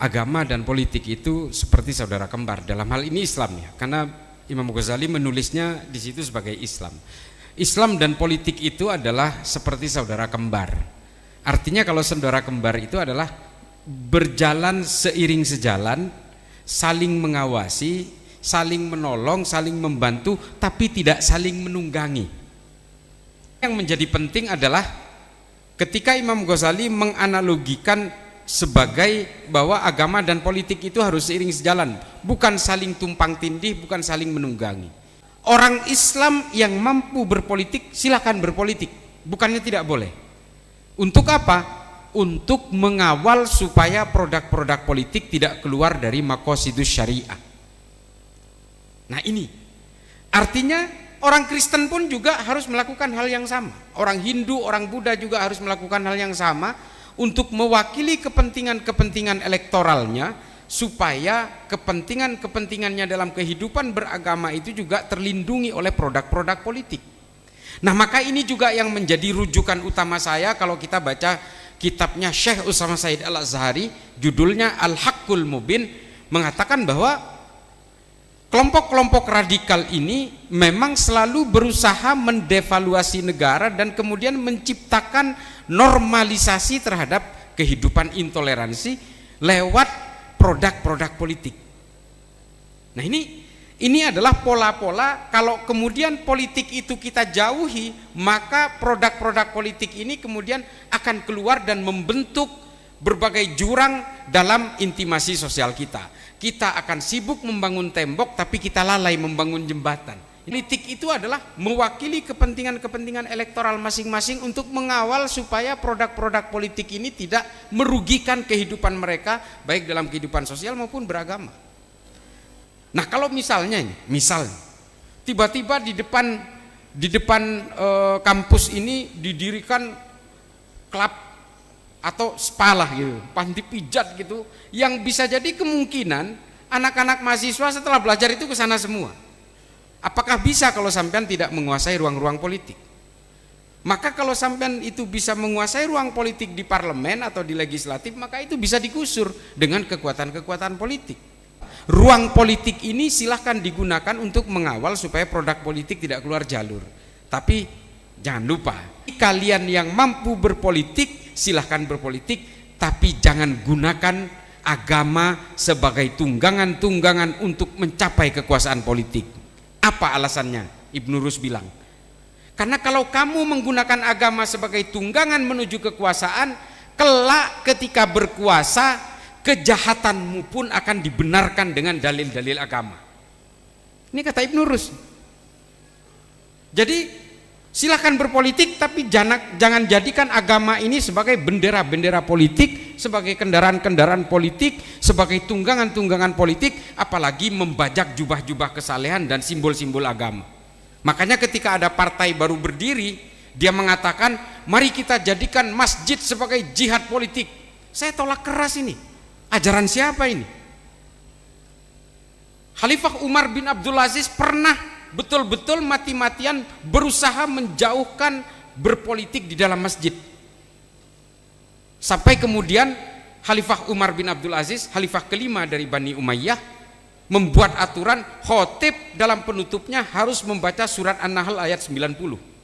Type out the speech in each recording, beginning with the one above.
agama dan politik itu seperti saudara kembar. Dalam hal ini Islam ya, karena Imam Ghazali menulisnya di situ sebagai Islam. Islam dan politik itu adalah seperti saudara kembar. Artinya kalau saudara kembar itu adalah berjalan seiring sejalan, saling mengawasi, saling menolong, saling membantu, tapi tidak saling menunggangi. Yang menjadi penting adalah ketika Imam Ghazali menganalogikan sebagai bahwa agama dan politik itu harus seiring sejalan, bukan saling tumpang tindih, bukan saling menunggangi. Orang Islam yang mampu berpolitik silakan berpolitik, bukannya tidak boleh. Untuk apa? Untuk mengawal supaya produk-produk politik tidak keluar dari maqasidus syariah. Nah ini artinya orang Kristen pun juga harus melakukan hal yang sama. Orang Hindu, orang Buddha juga harus melakukan hal yang sama untuk mewakili kepentingan-kepentingan elektoralnya, supaya kepentingan-kepentingannya dalam kehidupan beragama itu juga terlindungi oleh produk-produk politik. Nah maka ini juga yang menjadi rujukan utama saya kalau kita baca kitabnya Syekh Utsama Said Al-Azhari, judulnya Al-Haqqul Mubin, mengatakan bahwa kelompok-kelompok radikal ini memang selalu berusaha mendevaluasi negara dan kemudian menciptakan normalisasi terhadap kehidupan intoleransi lewat produk-produk politik. Nah ini adalah pola-pola. Kalau kemudian politik itu kita jauhi, maka produk-produk politik ini kemudian akan keluar dan membentuk berbagai jurang dalam intimasi sosial kita. Kita akan sibuk membangun tembok, tapi kita lalai membangun jembatan. Politik itu adalah mewakili kepentingan-kepentingan elektoral masing-masing untuk mengawal supaya produk-produk politik ini tidak merugikan kehidupan mereka, baik dalam kehidupan sosial maupun beragama. Nah kalau misalnya tiba-tiba di depan kampus ini didirikan klub atau spa lah gitu, panti pijat gitu, yang bisa jadi kemungkinan anak-anak mahasiswa setelah belajar itu ke sana semua. Apakah bisa kalau sampean tidak menguasai ruang-ruang politik? Maka kalau sampean itu bisa menguasai ruang politik di parlemen atau di legislatif, maka itu bisa digusur dengan kekuatan-kekuatan politik. Ruang politik ini silahkan digunakan untuk mengawal supaya produk politik tidak keluar jalur. Tapi jangan lupa, kalian yang mampu berpolitik silahkan berpolitik, tapi jangan gunakan agama sebagai tunggangan-tunggangan untuk mencapai kekuasaan politik. Apa alasannya? Ibnu Rus bilang, karena kalau kamu menggunakan agama sebagai tunggangan menuju kekuasaan, kelak ketika berkuasa, kejahatanmu pun akan dibenarkan dengan dalil-dalil agama. Ini kata Ibnu Rus. Jadi silakan berpolitik, tapi jangan jadikan agama ini sebagai bendera-bendera politik, sebagai kendaraan-kendaraan politik, sebagai tunggangan-tunggangan politik, apalagi membajak jubah-jubah kesalehan dan simbol-simbol agama. Makanya ketika ada partai baru berdiri, dia mengatakan, mari kita jadikan masjid sebagai jihad politik. Saya tolak keras ini. Ajaran siapa ini? Khalifah Umar bin Abdul Aziz pernah betul-betul mati-matian berusaha menjauhkan berpolitik di dalam masjid, sampai kemudian Khalifah Umar bin Abdul Aziz, khalifah kelima dari Bani Umayyah, membuat aturan khotib dalam penutupnya harus membaca surat An-Nahl ayat 90.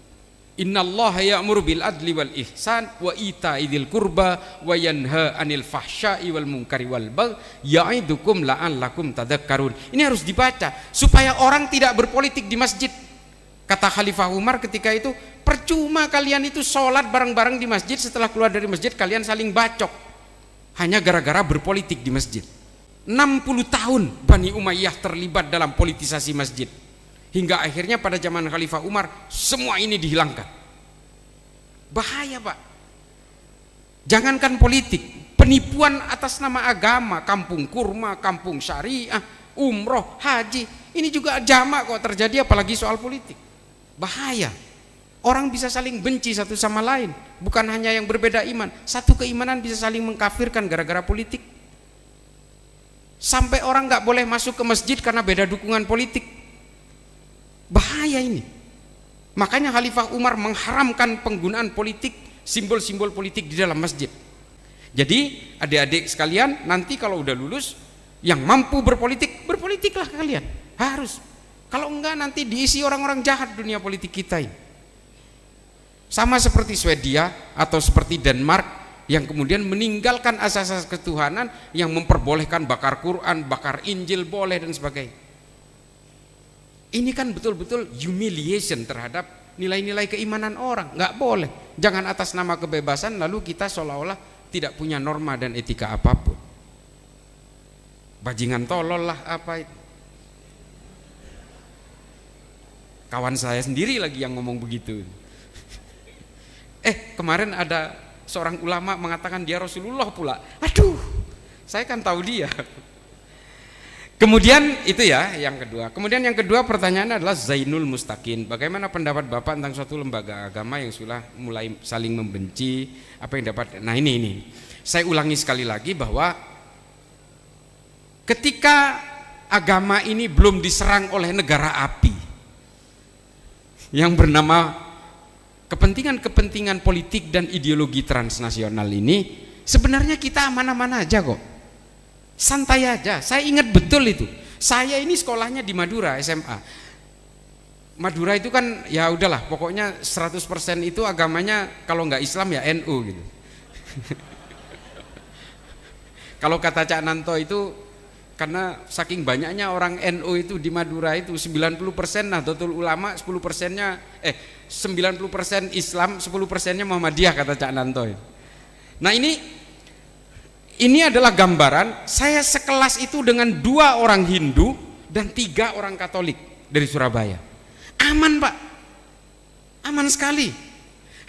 Innallaha ya'muru bil adli wal ihsan wa ita'idzil qurba wa yanha 'anil fahsya'i wal munkari wal baghi ya'idukum la'allakum tadhakkarun. Ini harus dibaca supaya orang tidak berpolitik di masjid. Kata Khalifah Umar ketika itu, percuma kalian itu sholat bareng-bareng di masjid, setelah keluar dari masjid kalian saling bacok hanya gara-gara berpolitik di masjid. 60 tahun Bani Umayyah terlibat dalam politisasi masjid, hingga akhirnya pada zaman Khalifah Umar semua ini dihilangkan. Bahaya Pak. Jangankan politik, penipuan atas nama agama, kampung kurma, kampung syariah, umroh, haji, ini juga jamak kok terjadi, apalagi soal politik. Bahaya. Orang bisa saling benci satu sama lain, bukan hanya yang berbeda iman, satu keimanan bisa saling mengkafirkan gara-gara politik. Sampai orang nggak boleh masuk ke masjid karena beda dukungan politik. Bahaya ini. Makanya Khalifah Umar mengharamkan penggunaan politik, simbol-simbol politik di dalam masjid. Jadi adik-adik sekalian, nanti kalau udah lulus, yang mampu berpolitik, berpolitiklah kalian, harus. Kalau enggak nanti diisi orang-orang jahat dunia politik kita ini. Sama seperti Swedia atau seperti Denmark yang kemudian meninggalkan asas-asas ketuhanan, yang memperbolehkan bakar Quran, bakar Injil boleh dan sebagainya. Ini kan betul-betul humiliation terhadap nilai-nilai keimanan orang. Nggak boleh. Jangan atas nama kebebasan lalu kita seolah-olah tidak punya norma dan etika apapun. Bajingan tolol lah apa itu. Kawan saya sendiri lagi yang ngomong begitu. Kemarin ada seorang ulama mengatakan dia Rasulullah pula. Aduh, saya kan tahu dia. Kemudian itu ya yang kedua. Kemudian yang kedua pertanyaannya adalah Zainul Mustaqim. Bagaimana pendapat Bapak tentang suatu lembaga agama yang sudah mulai saling membenci? Apa yang dapat? Nah ini. Saya ulangi sekali lagi bahwa ketika agama ini belum diserang oleh negara api yang bernama kepentingan-kepentingan politik dan ideologi transnasional ini, sebenarnya kita aman-aman aja kok, santai aja. Saya ingat betul itu, saya ini sekolahnya di Madura SMA. Madura itu kan ya udahlah, pokoknya 100% itu agamanya kalau nggak Islam ya NU gitu. Kalau kata Cak Nanto itu, karena saking banyaknya orang NU itu di Madura itu 90% Nahdlatul Ulama, 90% Islam, 10%-nya Muhammadiyah kata Cak Nanto. Nah ini adalah gambaran saya sekelas itu dengan 2 orang Hindu dan 3 orang Katolik dari Surabaya. Aman Pak, aman sekali.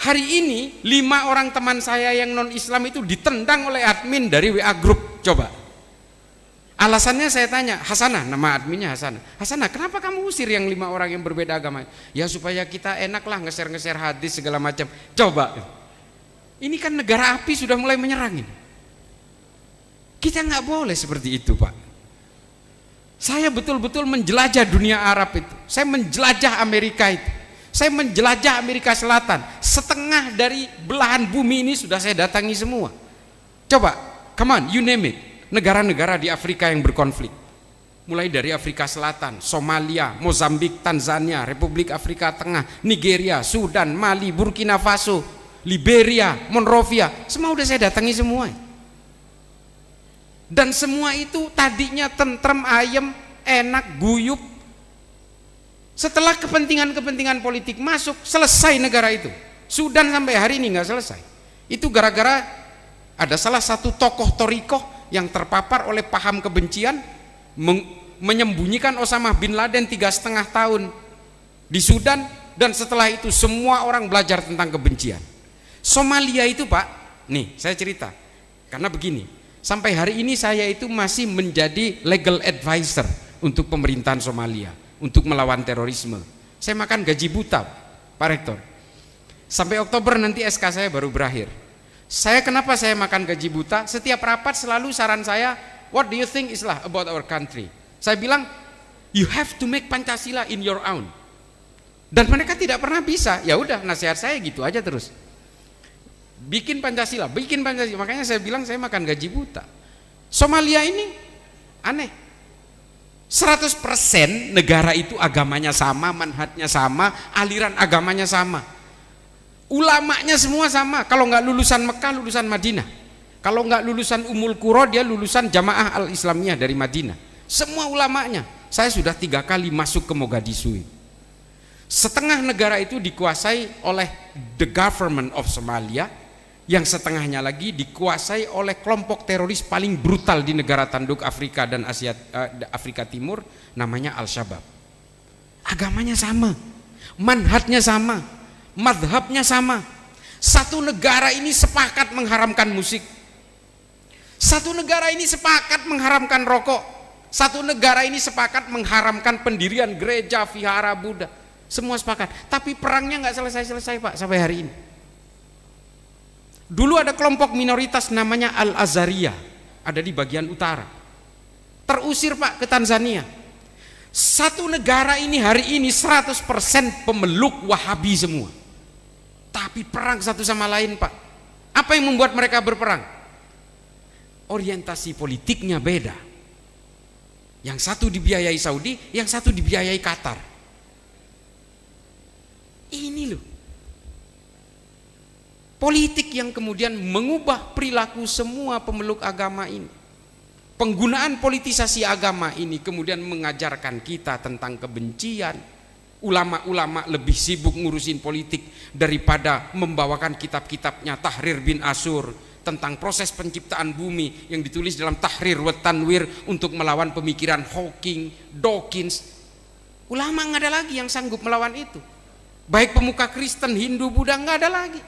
Hari ini 5 orang teman saya yang non Islam itu ditendang oleh admin dari WA Group. Coba alasannya saya tanya, Hasanah, nama adminnya Hasanah. Hasanah, kenapa kamu usir yang 5 orang yang berbeda agama? Ya supaya kita enak lah nge-share hadis segala macam. Coba, ini kan negara api sudah mulai menyerang ini. Kita nggak boleh seperti itu Pak. Saya betul-betul menjelajah dunia Arab itu. Saya menjelajah Amerika itu. Saya menjelajah Amerika Selatan. Setengah dari belahan bumi ini sudah saya datangi semua. Coba, come on, you name it. Negara-negara di Afrika yang berkonflik, mulai dari Afrika Selatan, Somalia, Mozambik, Tanzania, Republik Afrika Tengah, Nigeria, Sudan, Mali, Burkina Faso, Liberia, Monrovia, semua udah saya datangi semua. Dan semua itu tadinya tentrem, ayem, enak, guyup. Setelah kepentingan-kepentingan politik masuk, selesai negara itu. Sudan sampai hari ini nggak selesai. Itu gara-gara ada salah satu tokoh torikoh yang terpapar oleh paham kebencian, menyembunyikan Osama bin Laden 3,5 tahun di Sudan, dan setelah itu semua orang belajar tentang kebencian. Somalia itu Pak, nih saya cerita, karena begini, sampai hari ini saya itu masih menjadi legal advisor untuk pemerintahan Somalia untuk melawan terorisme. Saya makan gaji buta Pak Rektor, sampai Oktober nanti SK saya baru berakhir. Kenapa saya makan gaji buta? Setiap rapat selalu saran saya, what do you think Islah about our country? Saya bilang, you have to make Pancasila in your own. Dan mereka tidak pernah bisa. Ya udah, nasihat saya gitu aja terus. Bikin Pancasila. Makanya saya bilang saya makan gaji buta. Somalia ini aneh. 100% negara itu agamanya sama, manhajnya sama, aliran agamanya sama. Ulamanya semua sama. Kalau nggak lulusan Mekah, lulusan Madinah. Kalau nggak lulusan Ummul Qura, dia lulusan Jamaah Al-Islamiyah dari Madinah. Semua ulamanya. Saya sudah 3 kali masuk ke Mogadishu. Setengah negara itu dikuasai oleh the government of Somalia, yang setengahnya lagi dikuasai oleh kelompok teroris paling brutal di negara tanduk Afrika dan Afrika Timur, namanya Al-Shabaab. Agamanya sama, manhajnya sama, madhabnya sama. Satu negara ini sepakat mengharamkan musik. Satu negara ini sepakat mengharamkan rokok. Satu negara ini sepakat mengharamkan pendirian gereja, vihara, Buddha. Semua sepakat. Tapi perangnya nggak selesai-selesai Pak sampai hari ini. Dulu ada kelompok minoritas namanya Al-Azhariyah, ada di bagian utara. Terusir Pak ke Tanzania. Satu negara ini hari ini 100% pemeluk Wahabi semua. Tapi perang satu sama lain Pak. Apa yang membuat mereka berperang? orientasi politiknya beda. Yang satu dibiayai Saudi, yang satu dibiayai Qatar. Ini loh politik yang kemudian mengubah perilaku semua pemeluk agama ini. Penggunaan politisasi agama ini kemudian mengajarkan kita tentang kebencian. Ulama-ulama lebih sibuk ngurusin politik daripada membawakan kitab-kitabnya Tahrir bin Asyur tentang proses penciptaan bumi yang ditulis dalam Tahrir wa Tanwir untuk melawan pemikiran Hawking, Dawkins. Ulama nggak ada lagi yang sanggup melawan itu. Baik pemuka Kristen, Hindu, Buddha nggak ada lagi.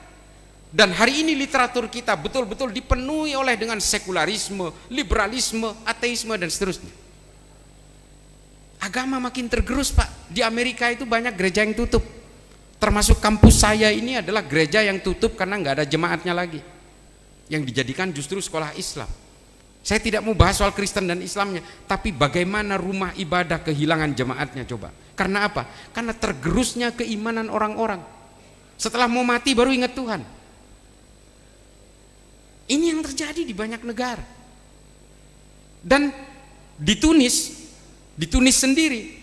Dan hari ini literatur kita betul-betul dipenuhi oleh dengan sekularisme, liberalisme, ateisme dan seterusnya. Agama makin tergerus, Pak. Di Amerika itu banyak gereja yang tutup. Termasuk kampus saya ini adalah gereja yang tutup karena nggak ada jemaatnya lagi. Yang dijadikan justru sekolah Islam. Saya tidak mau bahas soal Kristen dan Islamnya, tapi bagaimana rumah ibadah kehilangan jemaatnya coba. Karena apa? Karena tergerusnya keimanan orang-orang. Setelah mau mati baru ingat Tuhan. Ini yang terjadi di banyak negara. Dan di Tunis sendiri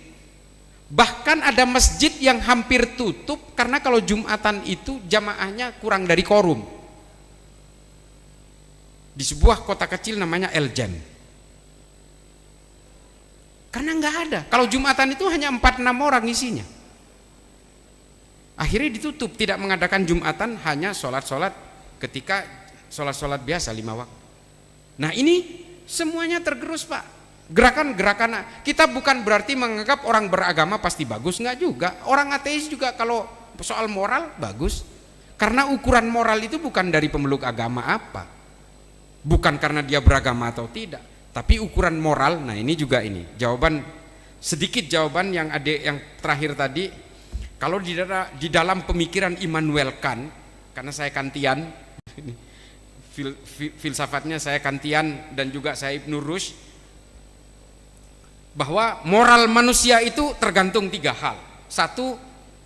bahkan ada masjid yang hampir tutup karena kalau Jumatan itu jamaahnya kurang dari quorum. Di sebuah kota kecil namanya Eljan. Karena nggak ada. Kalau Jumatan itu hanya 4-6 orang isinya. Akhirnya ditutup, tidak mengadakan Jumatan, hanya sholat-sholat ketika sholat-sholat biasa 5 waktu. Nah ini semuanya tergerus, Pak. Gerakan-gerakan kita bukan berarti menganggap orang beragama pasti bagus, nggak juga. Orang ateis juga kalau soal moral bagus. Karena ukuran moral itu bukan dari pemeluk agama apa. Bukan karena dia beragama atau tidak. Tapi ukuran moral, nah ini juga ini. Sedikit jawaban yang terakhir tadi. Kalau di dalam pemikiran Immanuel Kant, karena saya Kantian, filsafatnya saya Kantian dan juga saya Ibn Rushd, bahwa moral manusia itu tergantung 3 hal. 1,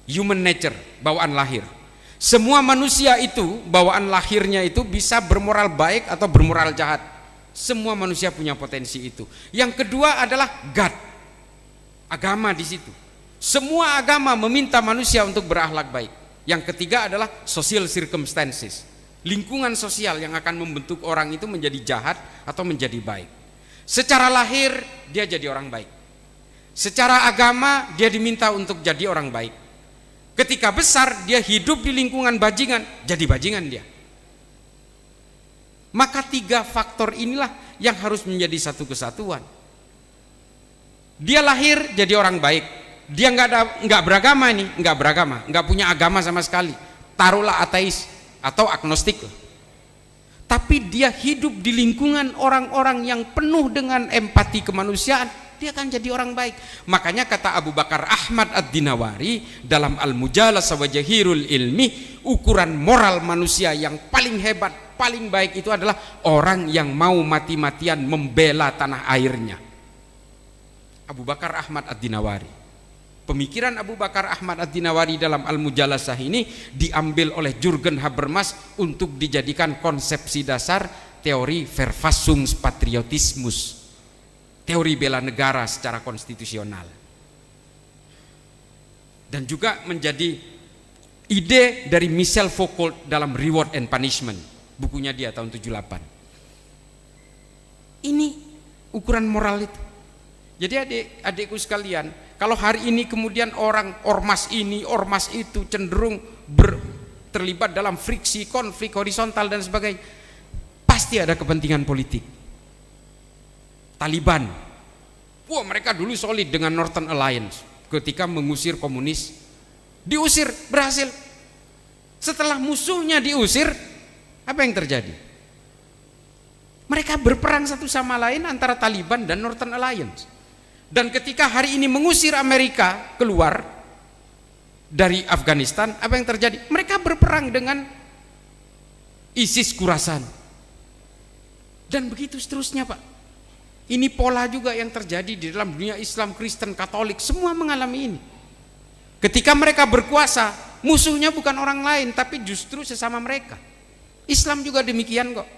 human nature, bawaan lahir. Semua manusia itu bawaan lahirnya itu bisa bermoral baik atau bermoral jahat. Semua manusia punya potensi itu. Yang kedua adalah God, agama di situ. Semua agama meminta manusia untuk berakhlak baik. Yang ketiga adalah social circumstances, lingkungan sosial yang akan membentuk orang itu menjadi jahat atau menjadi baik. Secara lahir dia jadi orang baik. Secara agama dia diminta untuk jadi orang baik. Ketika besar dia hidup di lingkungan bajingan, jadi bajingan dia. Maka 3 faktor inilah yang harus menjadi satu kesatuan. Dia lahir jadi orang baik. Dia nggak beragama nih, nggak punya agama sama sekali. Taruhlah ateis atau agnostik. Tapi dia hidup di lingkungan orang-orang yang penuh dengan empati kemanusiaan, dia akan jadi orang baik. Makanya kata Abu Bakar Ahmad Ad-Dinawari dalam Al-Mujalasah wa Jahirul Ilmi, ukuran moral manusia yang paling hebat, paling baik itu adalah orang yang mau mati-matian membela tanah airnya. Abu Bakar Ahmad Ad-Dinawari. Pemikiran Abu Bakar Ahmad Ad-Dinawari dalam Al-Mujalasah ini diambil oleh Jürgen Habermas untuk dijadikan konsepsi dasar teori Verfassungspatriotismus, teori bela negara secara konstitusional. Dan juga menjadi ide dari Michel Foucault dalam Reward and Punishment, bukunya dia tahun 78. Ini ukuran moral itu. Jadi adik-adikku sekalian, kalau hari ini kemudian orang ormas ini, ormas itu cenderung terlibat dalam friksi, konflik horizontal dan sebagainya, pasti ada kepentingan politik. Taliban, wah mereka dulu solid dengan Northern Alliance ketika mengusir komunis, diusir, berhasil. Setelah musuhnya diusir, apa yang terjadi? Mereka berperang satu sama lain antara Taliban dan Northern Alliance. Dan ketika hari ini mengusir Amerika keluar dari Afghanistan, apa yang terjadi? Mereka berperang dengan ISIS Khurasan. Dan begitu seterusnya, Pak. Ini pola juga yang terjadi di dalam dunia Islam, Kristen, Katolik, semua mengalami ini. Ketika mereka berkuasa, musuhnya bukan orang lain tapi justru sesama mereka. Islam juga demikian kok.